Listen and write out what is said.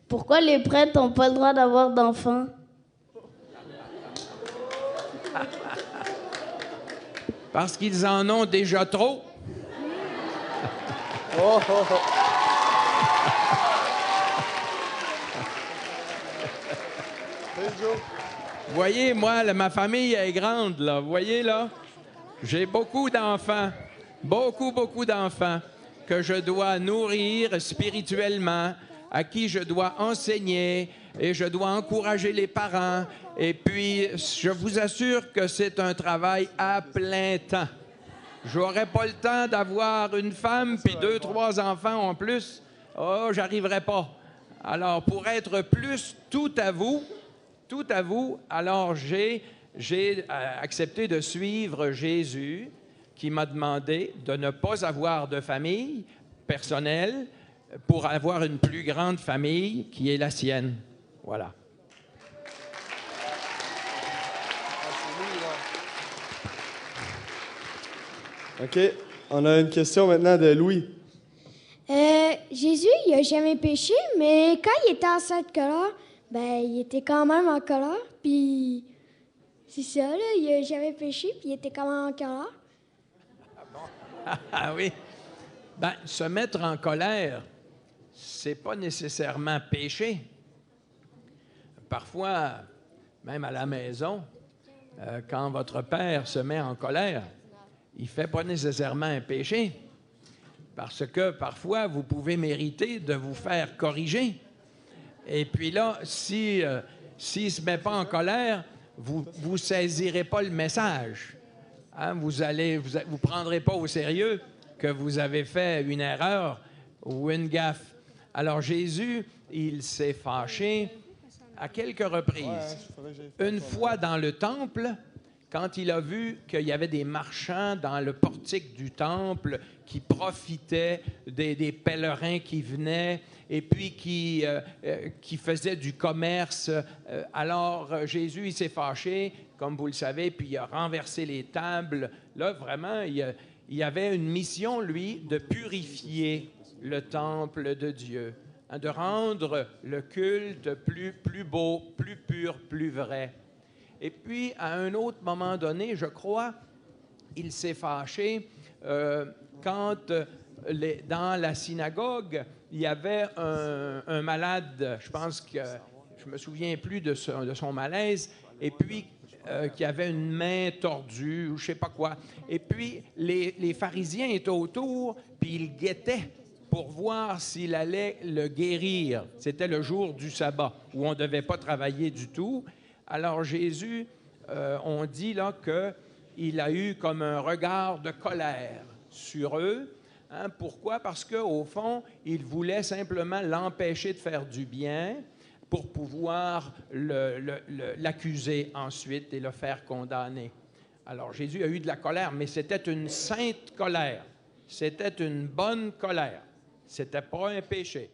Pourquoi les prêtres n'ont pas le droit d'avoir d'enfants? Parce qu'ils en ont déjà trop. Oh, oh, oh. Vous voyez, moi, là, ma famille est grande, là. Vous voyez, là? J'ai beaucoup d'enfants. Beaucoup d'enfants que je dois nourrir spirituellement, à qui je dois enseigner et je dois encourager les parents. Et puis, je vous assure que c'est un travail à plein temps. J'aurais pas le temps d'avoir une femme puis 2, 3 enfants en plus. Oh, j'arriverai pas. Alors, pour être plus tout à vous, alors j'ai accepté de suivre Jésus qui m'a demandé de ne pas avoir de famille personnelle pour avoir une plus grande famille qui est la sienne. Voilà. OK. On a une question maintenant de Louis. Jésus, il a jamais péché, mais quand il était en sainte colère, ben, il était quand même en colère. Puis, c'est ça, là, il a jamais péché, puis il était quand même en colère. Ah oui. Ben, se mettre en colère, c'est pas nécessairement pécher. Parfois, même à la maison, quand votre père se met en colère, il fait pas nécessairement un péché. Parce que parfois, vous pouvez mériter de vous faire corriger. Et puis là, s'il ne se met pas en colère, vous saisirez pas le message. Hein? Vous prendrez pas au sérieux que vous avez fait une erreur ou une gaffe. Alors Jésus, il s'est fâché à quelques reprises. Une fois dans le temple, quand il a vu qu'il y avait des marchands dans le portique du temple qui profitaient des pèlerins qui venaient et puis qui faisaient du commerce, alors Jésus, il s'est fâché, comme vous le savez, puis il a renversé les tables. Là, vraiment, il y avait une mission, lui, de purifier le temple de Dieu, hein, de rendre le culte plus beau, plus pur, plus vrai. Et puis, à un autre moment donné, je crois, il s'est fâché quand dans la synagogue, il y avait un malade, je pense que je me souviens plus de son malaise, et puis qui avait une main tordue ou je sais pas quoi. Et puis, les pharisiens étaient autour, puis ils guettaient pour voir s'il allait le guérir. C'était le jour du sabbat, où on ne devait pas travailler du tout. Alors Jésus, on dit là qu'il a eu comme un regard de colère sur eux. Hein? Pourquoi? Parce qu'au fond, il voulait simplement l'empêcher de faire du bien pour pouvoir l'accuser ensuite et le faire condamner. Alors Jésus a eu de la colère, mais c'était une sainte colère. C'était une bonne colère. C'était pas un péché.